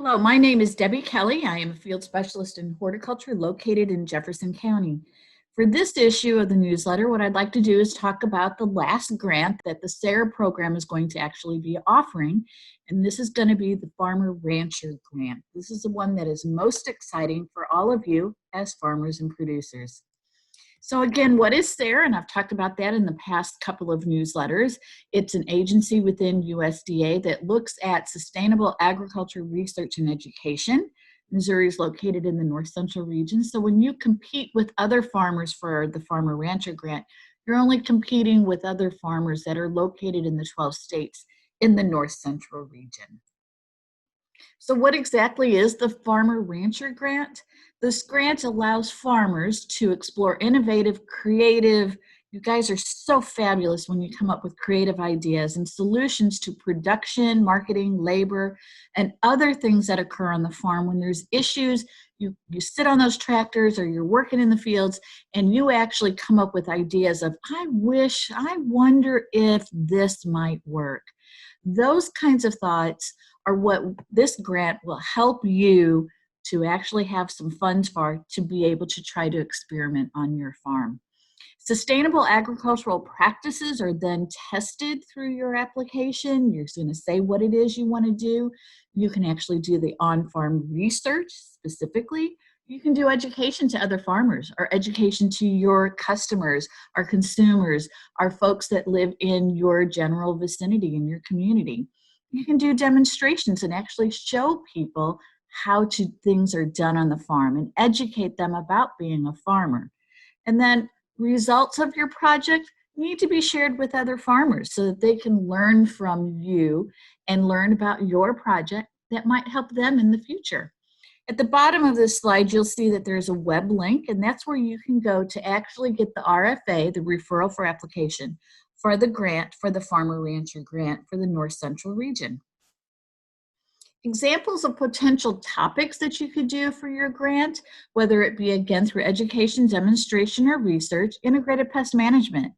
Hello, my name is Debbie Kelly. I am a field specialist in horticulture located in Jefferson County. For this issue of the newsletter, what I'd like to do is talk about the last grant that the SARE program is going to actually be offering, and this is going to be the Farmer Rancher Grant. This is the one that is most exciting for all of you as farmers and producers. So again, what is SARE? And I've talked about that in the past couple of newsletters. It's an agency within USDA that looks at sustainable agriculture research and education. Missouri is located in the North Central region. So when you compete with other farmers for the Farmer Rancher Grant, you're only competing with other farmers that are located in the 12 states in the North Central region. So what exactly is the Farmer Rancher Grant? This grant allows farmers to explore innovative, creative, you guys are so fabulous when you come up with creative ideas and solutions to production, marketing, labor, and other things that occur on the farm. When there's issues, you sit on those tractors or you're working in the fields and you actually come up with ideas of, I wonder if this might work. Those kinds of thoughts are what this grant will help you to actually have some funds for to be able to try to experiment on your farm. Sustainable agricultural practices are then tested through your application. You're going to say what it is you want to do. You can actually do the on-farm research specifically. You can do education to other farmers or education to your customers, our consumers, our folks that live in your general vicinity, in your community. You can do demonstrations and actually show people how things are done on the farm and educate them about being a farmer. And then results of your project need to be shared with other farmers so that they can learn from you and learn about your project that might help them in the future. At the bottom of this slide, you'll see that there's a web link, and that's where you can go to actually get the RFA, the referral for application, for the grant, for the Farmer Rancher Grant for the North Central region. Examples of potential topics that you could do for your grant, whether it be again through education, demonstration, or research, integrated pest management,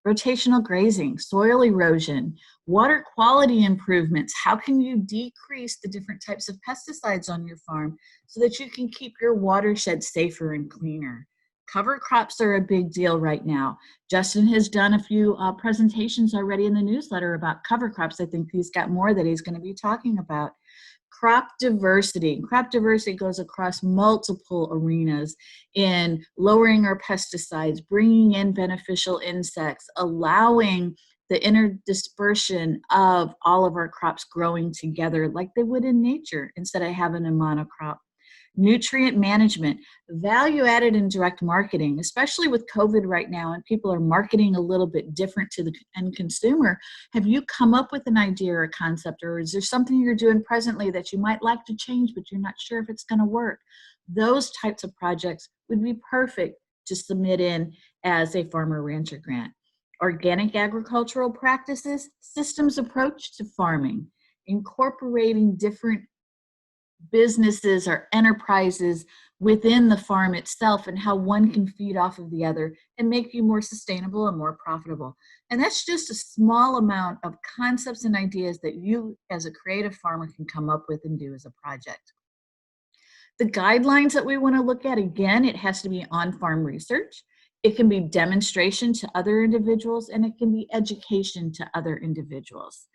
rotational grazing, soil erosion, water quality improvements. How can you decrease the different types of pesticides on your farm so that you can keep your watershed safer and cleaner? Cover crops are a big deal right now. Justin has done a few presentations already in the newsletter about cover crops. I think he's got more that he's going to be talking about. Crop diversity. Crop diversity goes across multiple arenas in lowering our pesticides, bringing in beneficial insects, allowing the interdispersion of all of our crops growing together like they would in nature instead of having a monocrop. Nutrient management, value-added and direct marketing, especially with COVID right now and people are marketing a little bit different to the end consumer. Have you come up with an idea or a concept, or is there something you're doing presently that you might like to change but you're not sure if it's going to work? Those types of projects would be perfect to submit in as a Farmer Rancher Grant. Organic agricultural practices, systems approach to farming, incorporating different businesses or enterprises within the farm itself and how one can feed off of the other and make you more sustainable and more profitable. And that's just a small amount of concepts and ideas that you as a creative farmer can come up with and do as a project. The guidelines that we want to look at, again, it has to be on-farm research. It can be demonstration to other individuals, and it can be education to other individuals.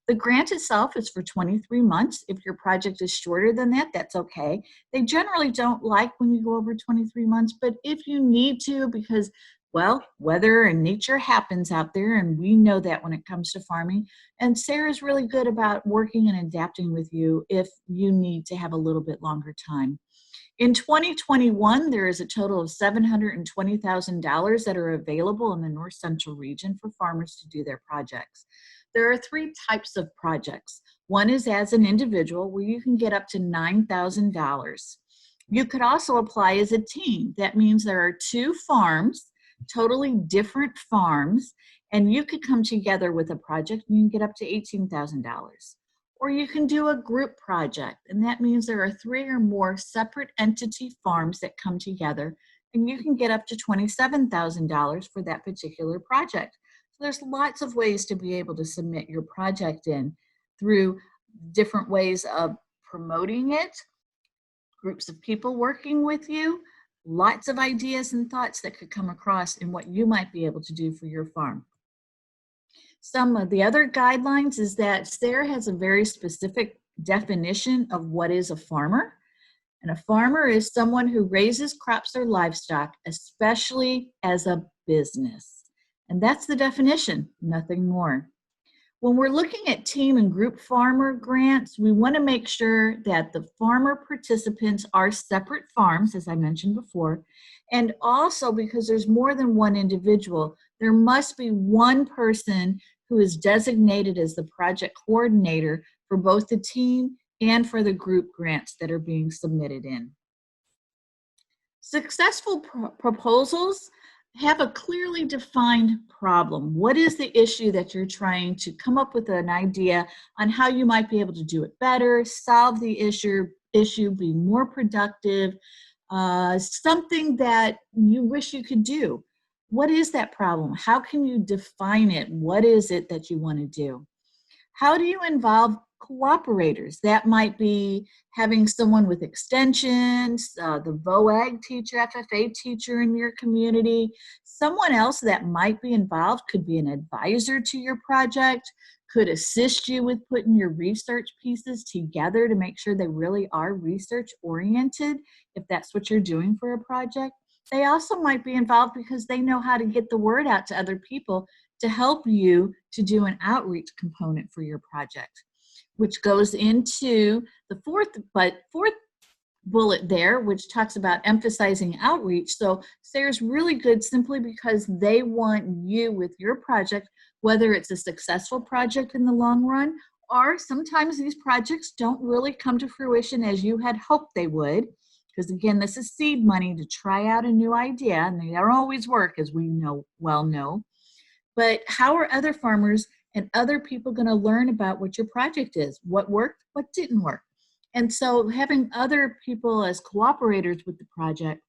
The grant itself is for 23 months. If your project is shorter than that, that's okay. They generally don't like when you go over 23 months, but if you need to, because, well, weather and nature happens out there, and we know that when it comes to farming, and Sarah's really good about working and adapting with you if you need to have a little bit longer time. In 2021, there is a total of $720,000 that are available in the North Central region for farmers to do their projects. There are three types of projects. One is as an individual where you can get up to $9,000. You could also apply as a team. That means there are two farms, totally different farms, and you could come together with a project and you can get up to $18,000. Or you can do a group project, and that means there are 3 or more separate entity farms that come together, and you can get up to $27,000 for that particular project. So there's lots of ways to be able to submit your project in through different ways of promoting it, groups of people working with you, lots of ideas and thoughts that could come across in what you might be able to do for your farm. Some of the other guidelines is that SARE has a very specific definition of what is a farmer. And a farmer is someone who raises crops or livestock, especially as a business. And that's the definition, nothing more. When we're looking at team and group farmer grants, we want to make sure that the farmer participants are separate farms, as I mentioned before, and also because there's more than one individual, there must be one person who is designated as the project coordinator for both the team and for the group grants that are being submitted in. Successful proposals have a clearly defined problem. What is the issue that you're trying to come up with an idea on how you might be able to do it better, solve the issue, be more productive, something that you wish you could do. What is that problem? How can you define it? What is it that you want to do? How do you involve cooperators? That might be having someone with extensions, the VOAG teacher, FFA teacher in your community. Someone else that might be involved could be an advisor to your project, could assist you with putting your research pieces together to make sure they really are research oriented, if that's what you're doing for a project. They also might be involved because they know how to get the word out to other people to help you to do an outreach component for your project, which goes into the fourth bullet there, which talks about emphasizing outreach. So SARE's really good simply because they want you with your project, whether it's a successful project in the long run, or sometimes these projects don't really come to fruition as you had hoped they would. Because again, this is seed money to try out a new idea, and they don't always work, as we well know. But how are other farmers and other people going to learn about what your project is? What worked, what didn't work? And so having other people as cooperators with the project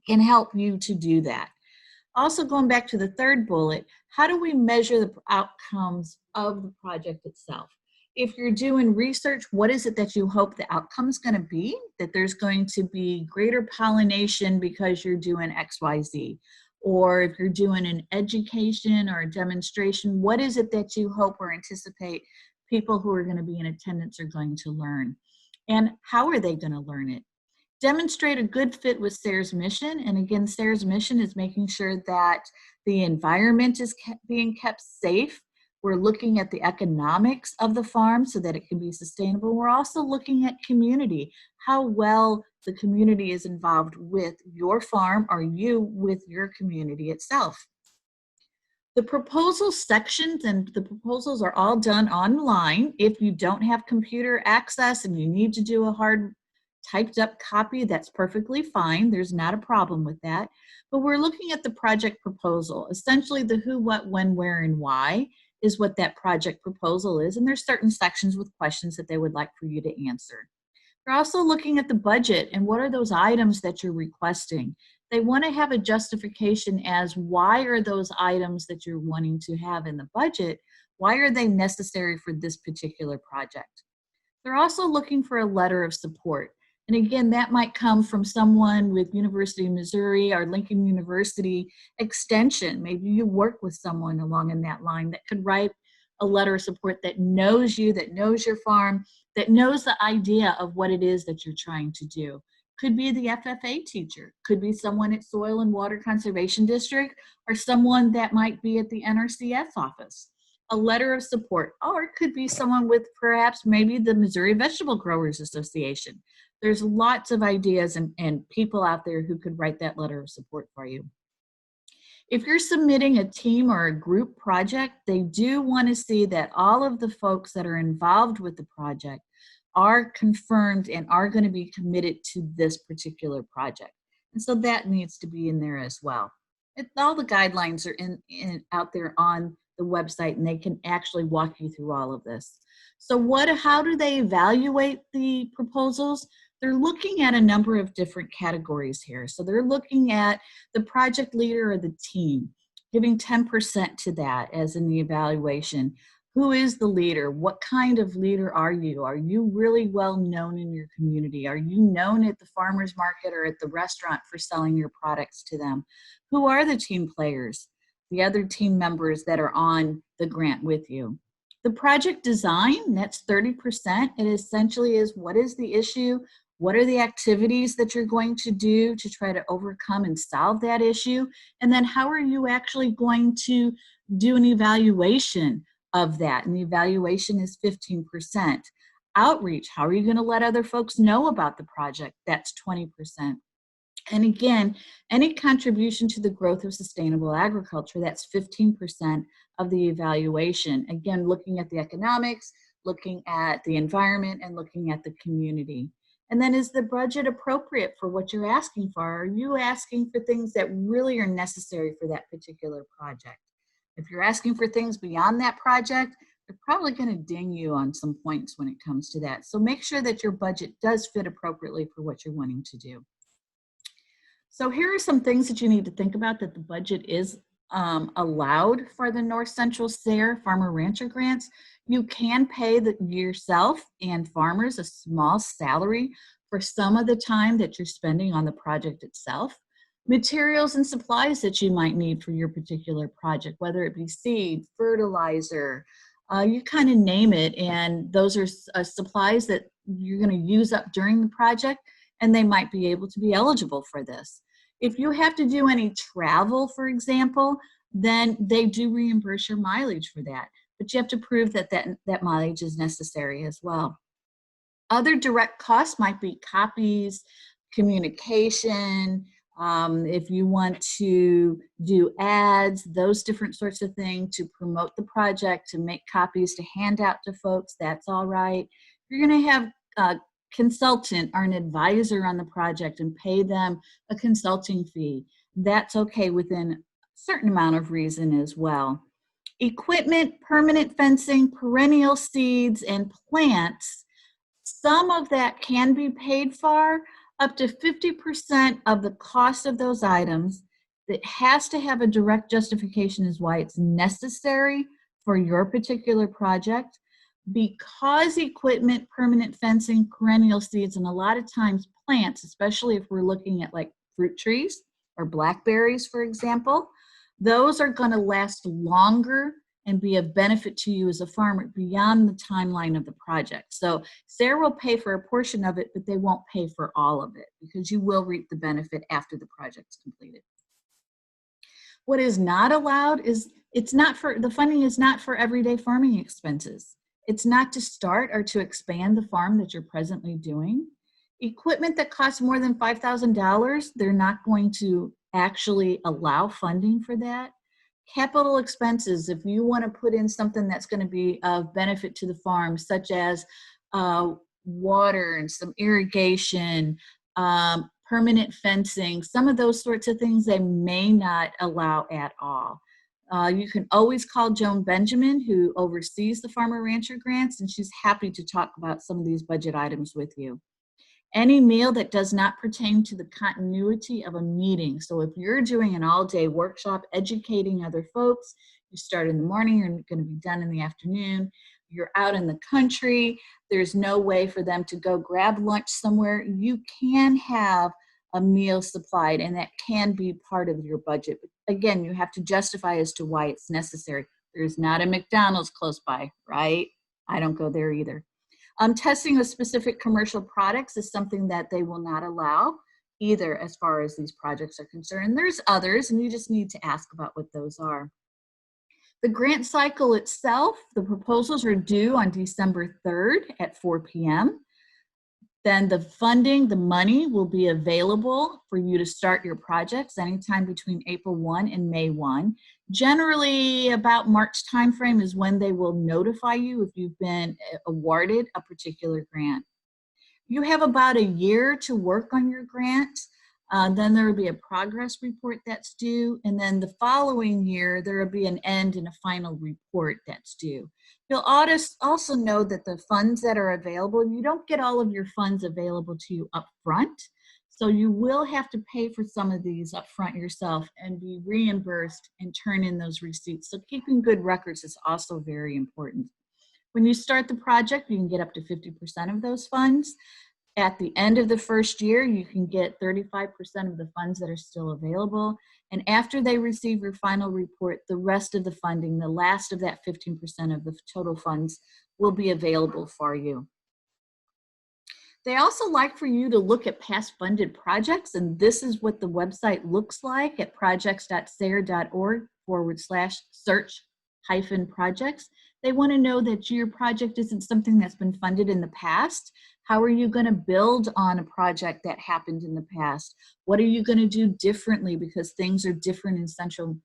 can help you to do that. Also, going back to the third bullet, how do we measure the outcomes of the project itself? If you're doing research, what is it that you hope the outcome is going to be? That there's going to be greater pollination because you're doing X, Y, Z. Or if you're doing an education or a demonstration, what is it that you hope or anticipate people who are going to be in attendance are going to learn? And how are they going to learn it? Demonstrate a good fit with SARE's mission. And again, SARE's mission is making sure that the environment is being kept safe. We're looking at the economics of the farm so that it can be sustainable. We're also looking at community, how well the community is involved with your farm or you with your community itself. The proposal sections and the proposals are all done online. If you don't have computer access and you need to do a hard typed up copy, that's perfectly fine. There's not a problem with that. But we're looking at the project proposal. Essentially the who, what, when, where, and why is what that project proposal is. And there's certain sections with questions that they would like for you to answer. They're also looking at the budget and what are those items that you're requesting. They want to have a justification as why are those items that you're wanting to have in the budget, why are they necessary for this particular project? They're also looking for a letter of support. And again, that might come from someone with University of Missouri or Lincoln University Extension. Maybe you work with someone along in that line that could write a letter of support that knows you, that knows your farm, that knows the idea of what it is that you're trying to do. Could be the FFA teacher, could be someone at Soil and Water Conservation District, or someone that might be at the NRCS office. A letter of support, or it could be someone with perhaps maybe the Missouri Vegetable Growers Association. There's lots of ideas and people out there who could write that letter of support for you. If you're submitting a team or a group project, they do want to see that all of the folks that are involved with the project are confirmed and are going to be committed to this particular project. And so that needs to be in there as well. All the guidelines are out there on the website, and they can actually walk you through all of this. So how do they evaluate the proposals? They're looking at a number of different categories here. So they're looking at the project leader or the team, giving 10% to that as in the evaluation. Who is the leader? What kind of leader are you? Are you really well known in your community? Are you known at the farmer's market or at the restaurant for selling your products to them? Who are the team players, the other team members that are on the grant with you? The project design, that's 30%. It essentially is, what is the issue? What are the activities that you're going to do to try to overcome and solve that issue? And then how are you actually going to do an evaluation of that? And the evaluation is 15%. Outreach, how are you going to let other folks know about the project? That's 20%. And again, any contribution to the growth of sustainable agriculture, that's 15% of the evaluation. Again, looking at the economics, looking at the environment, and looking at the community. And then, is the budget appropriate for what you're asking for? Are you asking for things that really are necessary for that particular project? If you're asking for things beyond that project, they're probably going to ding you on some points when it comes to that. So make sure that your budget does fit appropriately for what you're wanting to do. So here are some things that you need to think about, that the budget is allowed for the North Central SARE Farmer Rancher grants. You can pay yourself and farmers a small salary for some of the time that you're spending on the project itself. Materials and supplies that you might need for your particular project, whether it be seed, fertilizer, you kind of name it, and those are supplies that you're going to use up during the project, and they might be able to be eligible for this. If you have to do any travel, for example, then they do reimburse your mileage for that, but you have to prove that that mileage is necessary as well. Other direct costs might be copies, communication, if you want to do ads, those different sorts of things to promote the project, to make copies to hand out to folks, that's all right. You're going to have a consultant or an advisor on the project and pay them a consulting fee. That's okay within a certain amount of reason as well. Equipment, permanent fencing, perennial seeds, and plants, some of that can be paid for. Up to 50% of the cost of those items that has to have a direct justification as why it's necessary for your particular project. Because equipment, permanent fencing, perennial seeds, and a lot of times plants, especially if we're looking at like fruit trees or blackberries, for example, those are going to last longer and be of benefit to you as a farmer beyond the timeline of the project. So SARE will pay for a portion of it, but they won't pay for all of it because you will reap the benefit after the project's completed. What is not allowed is, the funding is not for everyday farming expenses. It's not to start or to expand the farm that you're presently doing. Equipment that costs more than $5,000, they're not going to actually allow funding for that. Capital expenses, if you want to put in something that's going to be of benefit to the farm, such as water and some irrigation, permanent fencing, some of those sorts of things they may not allow at all. You can always call Joan Benjamin, who oversees the Farmer Rancher grants, and she's happy to talk about some of these budget items with you. Any meal that does not pertain to the continuity of a meeting. So if you're doing an all-day workshop educating other folks, you start in the morning, you're going to be done in the afternoon, you're out in the country, there's no way for them to go grab lunch somewhere, you can have a meal supplied, and that can be part of your budget. But again, you have to justify as to why it's necessary. There's not a McDonald's close by, right? I don't go there either. Testing of specific commercial products is something that they will not allow either as far as these projects are concerned. There's others, and you just need to ask about what those are. The grant cycle itself, the proposals are due on December 3rd at 4 p.m. Then the funding, the money will be available for you to start your projects anytime between April 1 and May 1. Generally, about March timeframe is when they will notify you if you've been awarded a particular grant. You have about a year to work on your grant. Then there will be a progress report that's due, and then the following year there will be an end and a final report that's due. You'll also know that the funds that are available, you don't get all of your funds available to you up front. So you will have to pay for some of these upfront yourself and be reimbursed and turn in those receipts. So keeping good records is also very important. When you start the project, you can get up to 50% of those funds. At the end of the first year, you can get 35% of the funds that are still available. And after they receive your final report, the rest of the funding, the last of that 15% of the total funds, will be available for you. They also like for you to look at past funded projects, and this is what the website looks like at projects.sare.org/search-projects. They want to know that your project isn't something that's been funded in the past. How are you going to build on a project that happened in the past? What are you going to do differently because things are different in central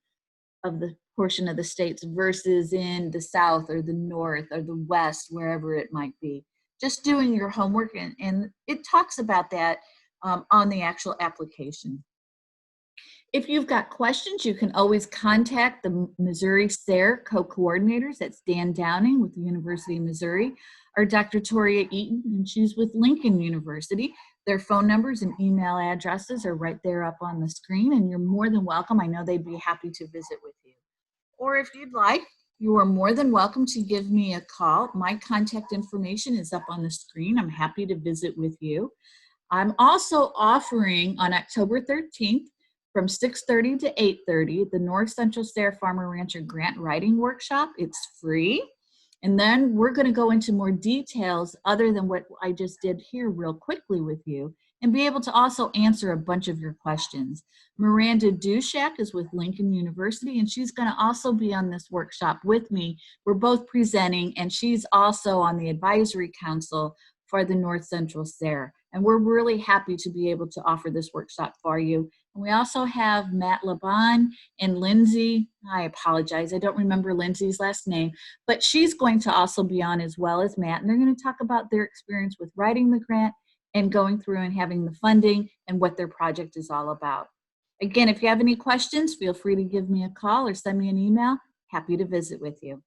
of the portion of the states versus in the south or the north or the west, wherever it might be? Just doing your homework, and it talks about that on the actual application. If you've got questions, you can always contact the Missouri SARE co-coordinators. That's Dan Downing with the University of Missouri, or Dr. Toria Eaton, and she's with Lincoln University. Their phone numbers and email addresses are right there up on the screen, and you're more than welcome. I know they'd be happy to visit with you. Or if you'd like, you are more than welcome to give me a call. My contact information is up on the screen. I'm happy to visit with you. I'm also offering on October 13th from 6:30 to 8:30 the North Central SARE Farmer Rancher Grant Writing Workshop. It's free. And then we're going to go into more details other than what I just did here real quickly with you, and be able to also answer a bunch of your questions. Miranda Dushak is with Lincoln University, and she's going to also be on this workshop with me. We're both presenting, and she's also on the advisory council for the North Central SARE. And we're really happy to be able to offer this workshop for you. And we also have Matt Laban and Lindsay. I apologize, I don't remember Lindsay's last name, but she's going to also be on as well as Matt. And they're going to talk about their experience with writing the grant and going through and having the funding and what their project is all about. Again, if you have any questions, feel free to give me a call or send me an email. Happy to visit with you.